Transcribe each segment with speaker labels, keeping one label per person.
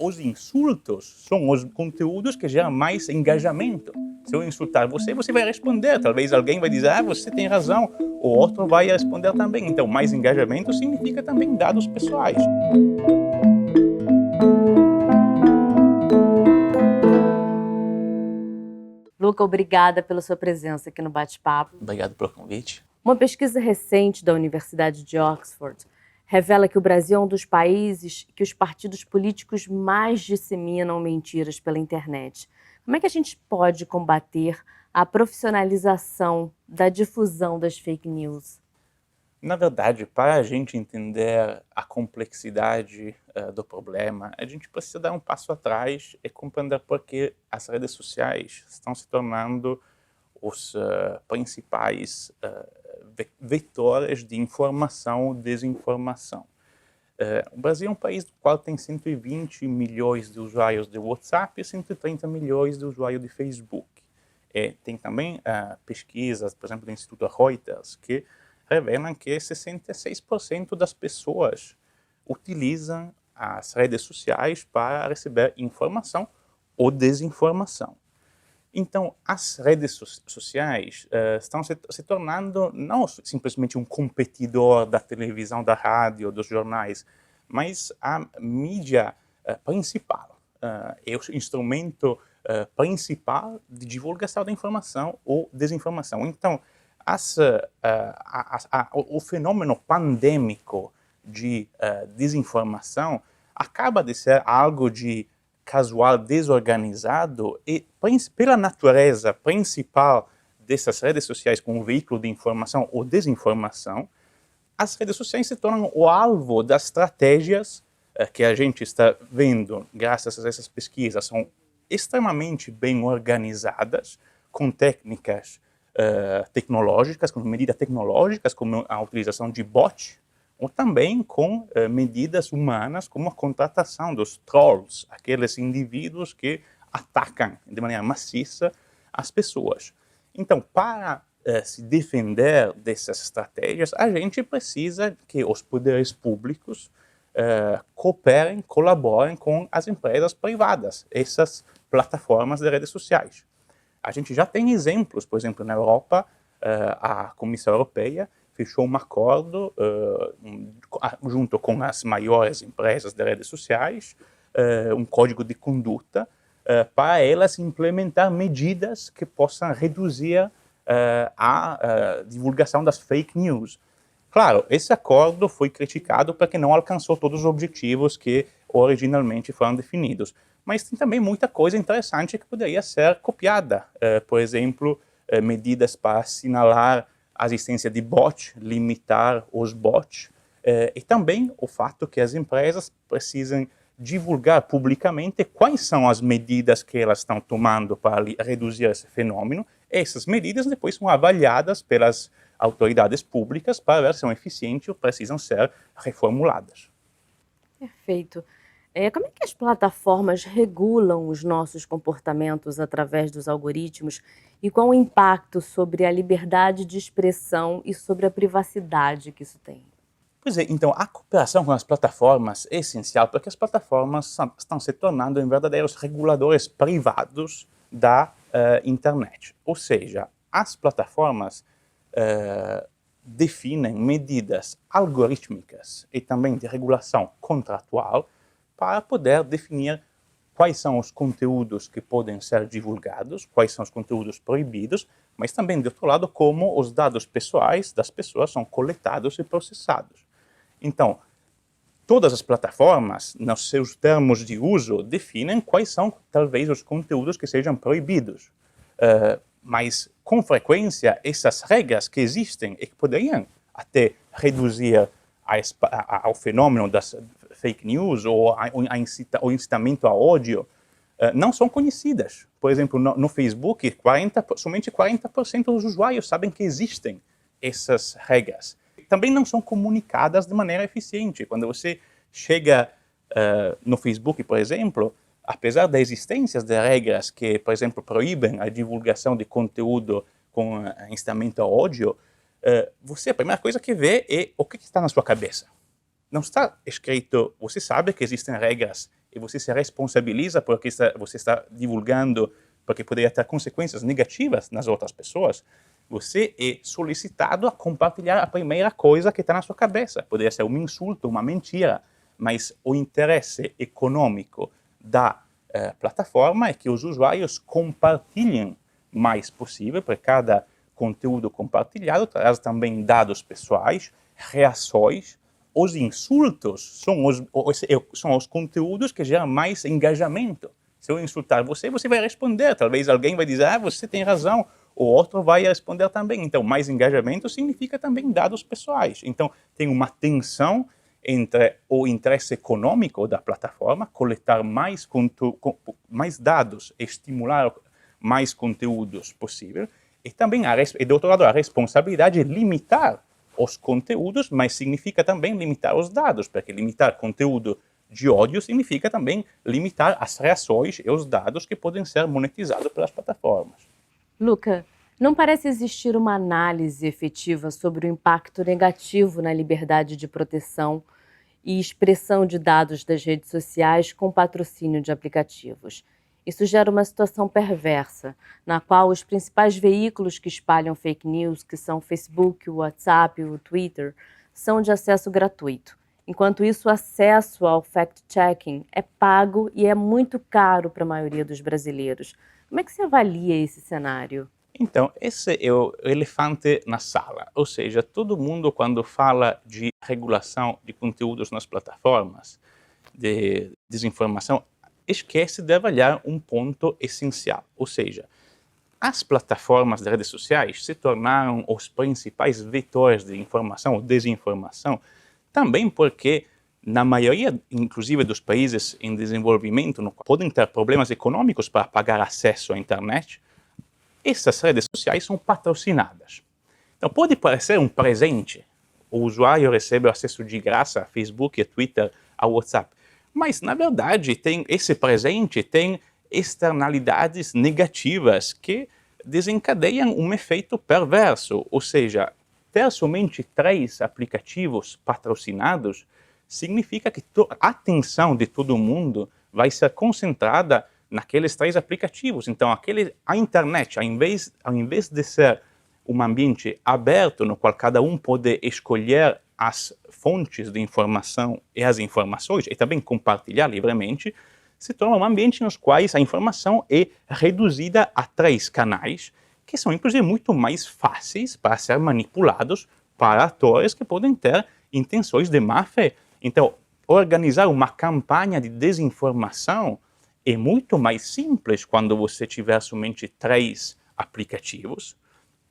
Speaker 1: os insultos são os conteúdos que geram mais engajamento. Se eu insultar você, você vai responder. Talvez alguém vai dizer, você tem razão, o outro vai responder também. Então, mais engajamento significa também dados pessoais.
Speaker 2: Luca, obrigada pela sua presença aqui no Bate-Papo.
Speaker 1: Obrigado pelo convite.
Speaker 2: Uma pesquisa recente da Universidade de Oxford revela que o Brasil é um dos países que os partidos políticos mais disseminam mentiras pela internet. Como é que a gente pode combater a profissionalização da difusão das fake news?
Speaker 1: Na verdade, para a gente entender a complexidade do problema, a gente precisa dar um passo atrás e compreender por que as redes sociais estão se tornando os principais vetores de informação ou desinformação. O Brasil é um país do qual tem 120 milhões de usuários de WhatsApp e 130 milhões de usuários de Facebook. Tem também pesquisas, por exemplo, do Instituto Reuters, que revelam que 66% das pessoas utilizam as redes sociais para receber informação ou desinformação. Então, as redes sociais estão se tornando não simplesmente um competidor da televisão, da rádio, dos jornais, mas a mídia principal, é o instrumento principal de divulgação da informação ou desinformação. Então, o fenômeno pandêmico de desinformação acaba de ser algo de casual, desorganizado, e pela natureza principal dessas redes sociais como veículo de informação ou desinformação, as redes sociais se tornam o alvo das estratégias que a gente está vendo, graças a essas pesquisas, são extremamente bem organizadas, com técnicas tecnológicas, com medidas tecnológicas, como a utilização de bots, ou também com medidas humanas, como a contratação dos trolls, aqueles indivíduos que atacam de maneira maciça as pessoas. Então, para se defender dessas estratégias, a gente precisa que os poderes públicos cooperem, colaborem com as empresas privadas, essas plataformas de redes sociais. A gente já tem exemplos, por exemplo, na Europa, a Comissão Europeia fechou um acordo junto com as maiores empresas de redes sociais, um código de conduta, para elas implementar medidas que possam reduzir a divulgação das fake news. Claro, esse acordo foi criticado porque não alcançou todos os objetivos que originalmente foram definidos. Mas tem também muita coisa interessante que poderia ser copiada. Por exemplo, medidas para assinalar a existência de bots, limitar os bots, e também o fato que as empresas precisam divulgar publicamente quais são as medidas que elas estão tomando para reduzir esse fenômeno. Essas medidas depois são avaliadas pelas autoridades públicas para ver se são eficientes ou precisam ser reformuladas.
Speaker 2: Perfeito. Como é que as plataformas regulam os nossos comportamentos através dos algoritmos e qual o impacto sobre a liberdade de expressão e sobre a privacidade que isso tem?
Speaker 1: Pois é, então a cooperação com as plataformas é essencial porque as plataformas estão se tornando em verdadeiros reguladores privados da internet. Ou seja, as plataformas definem medidas algorítmicas e também de regulação contratual para poder definir quais são os conteúdos que podem ser divulgados, quais são os conteúdos proibidos, mas também, de outro lado, como os dados pessoais das pessoas são coletados e processados. Então, todas as plataformas, nos seus termos de uso, definem quais são, talvez, os conteúdos que sejam proibidos. Mas, com frequência, essas regras que existem e que poderiam até reduzir ao fenômeno das fake news ou o incitamento a ódio, não são conhecidas. Por exemplo, no Facebook, somente 40% dos usuários sabem que existem essas regras. Também não são comunicadas de maneira eficiente. Quando você chega no Facebook, por exemplo, apesar da existência de regras que, por exemplo, proíbem a divulgação de conteúdo com incitamento a ódio, a primeira coisa que vê é o que está na sua cabeça. Não está escrito, você sabe que existem regras e você se responsabiliza porque você está divulgando, porque poderia ter consequências negativas nas outras pessoas, você é solicitado a compartilhar a primeira coisa que está na sua cabeça. Poderia ser um insulto, uma mentira, mas o interesse econômico da plataforma é que os usuários compartilhem mais possível, porque cada conteúdo compartilhado traz também dados pessoais, reações. Os insultos são os conteúdos que geram mais engajamento. Se eu insultar você, você vai responder. Talvez alguém vai dizer, você tem razão. O outro vai responder também. Então, mais engajamento significa também dados pessoais. Então, tem uma tensão entre o interesse econômico da plataforma, coletar mais dados, estimular mais conteúdos possível, e também, do outro lado, a responsabilidade de limitar os conteúdos, mas significa também limitar os dados, porque limitar conteúdo de ódio significa também limitar as reações e os dados que podem ser monetizados pelas plataformas.
Speaker 2: Luca, não parece existir uma análise efetiva sobre o impacto negativo na liberdade de proteção e expressão de dados das redes sociais com patrocínio de aplicativos. Isso gera uma situação perversa, na qual os principais veículos que espalham fake news, que são o Facebook, o WhatsApp, o Twitter, são de acesso gratuito. Enquanto isso, o acesso ao fact-checking é pago e é muito caro para a maioria dos brasileiros. Como é que você avalia esse cenário?
Speaker 1: Então, esse é o elefante na sala, ou seja, todo mundo quando fala de regulação de conteúdos nas plataformas, de desinformação, esquece de avaliar um ponto essencial, ou seja, as plataformas de redes sociais se tornaram os principais vetores de informação ou desinformação, também porque na maioria, inclusive dos países em desenvolvimento, podem ter problemas econômicos para pagar acesso à internet. Essas redes sociais são patrocinadas. Então, pode parecer um presente. O usuário recebe acesso de graça a Facebook, a Twitter, a WhatsApp. Mas, na verdade, esse presente tem externalidades negativas que desencadeiam um efeito perverso. Ou seja, ter somente 3 aplicativos patrocinados significa que a atenção de todo mundo vai ser concentrada naqueles 3 aplicativos. Então, a internet, ao invés de ser um ambiente aberto no qual cada um pode escolher as fontes de informação e as informações, e também compartilhar livremente, se torna um ambiente nos quais a informação é reduzida a 3 canais, que são, inclusive, muito mais fáceis para ser manipulados para atores que podem ter intenções de má fé. Então, organizar uma campanha de desinformação é muito mais simples quando você tiver somente 3 aplicativos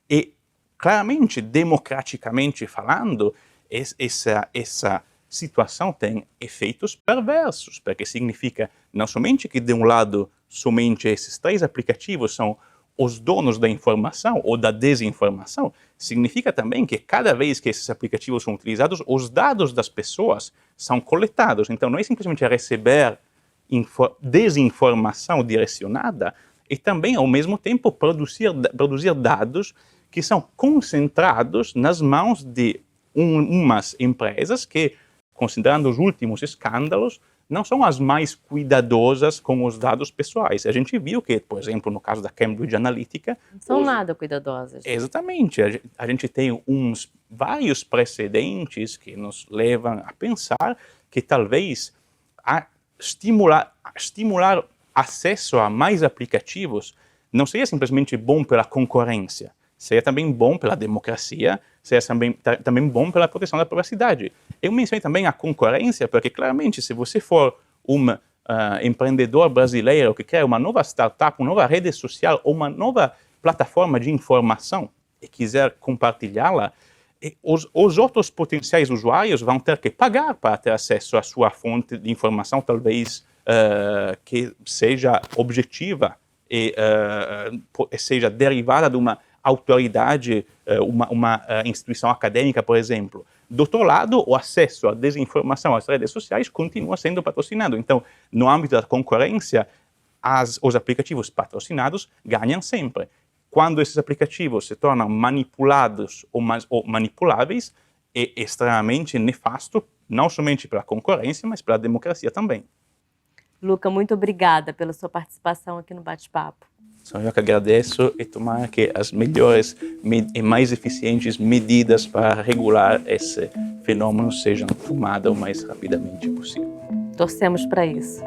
Speaker 1: e, claramente, democraticamente falando, essa situação tem efeitos perversos, porque significa não somente que, de um lado, somente esses 3 aplicativos são os donos da informação ou da desinformação, significa também que cada vez que esses aplicativos são utilizados, os dados das pessoas são coletados. Então, não é simplesmente receber desinformação direcionada, e também, ao mesmo tempo, produzir dados que são concentrados nas mãos de umas empresas que, considerando os últimos escândalos, não são as mais cuidadosas com os dados pessoais. A gente viu que, por exemplo, no caso da Cambridge Analytica...
Speaker 2: Não são nada cuidadosas.
Speaker 1: Exatamente. A gente tem vários precedentes que nos levam a pensar que talvez estimular acesso a mais aplicativos não seria simplesmente bom pela concorrência, seria também bom pela democracia, seria também bom pela proteção da privacidade. Eu mencionei também a concorrência, porque claramente se você for um empreendedor brasileiro que quer uma nova startup, uma nova rede social ou uma nova plataforma de informação e quiser compartilhá-la, os outros potenciais usuários vão ter que pagar para ter acesso à sua fonte de informação, talvez que seja objetiva e seja derivada de uma autoridade, uma instituição acadêmica, por exemplo. Do outro lado, o acesso à desinformação às redes sociais continua sendo patrocinado. Então, no âmbito da concorrência, os aplicativos patrocinados ganham sempre. Quando esses aplicativos se tornam manipulados ou manipuláveis, é extremamente nefasto, não somente pela concorrência, mas pela democracia também.
Speaker 2: Luca, muito obrigada pela sua participação aqui no Bate-Papo.
Speaker 1: Só eu que agradeço e tomara que as melhores e mais eficientes medidas para regular esse fenômeno sejam tomadas o mais rapidamente possível.
Speaker 2: Torcemos para isso.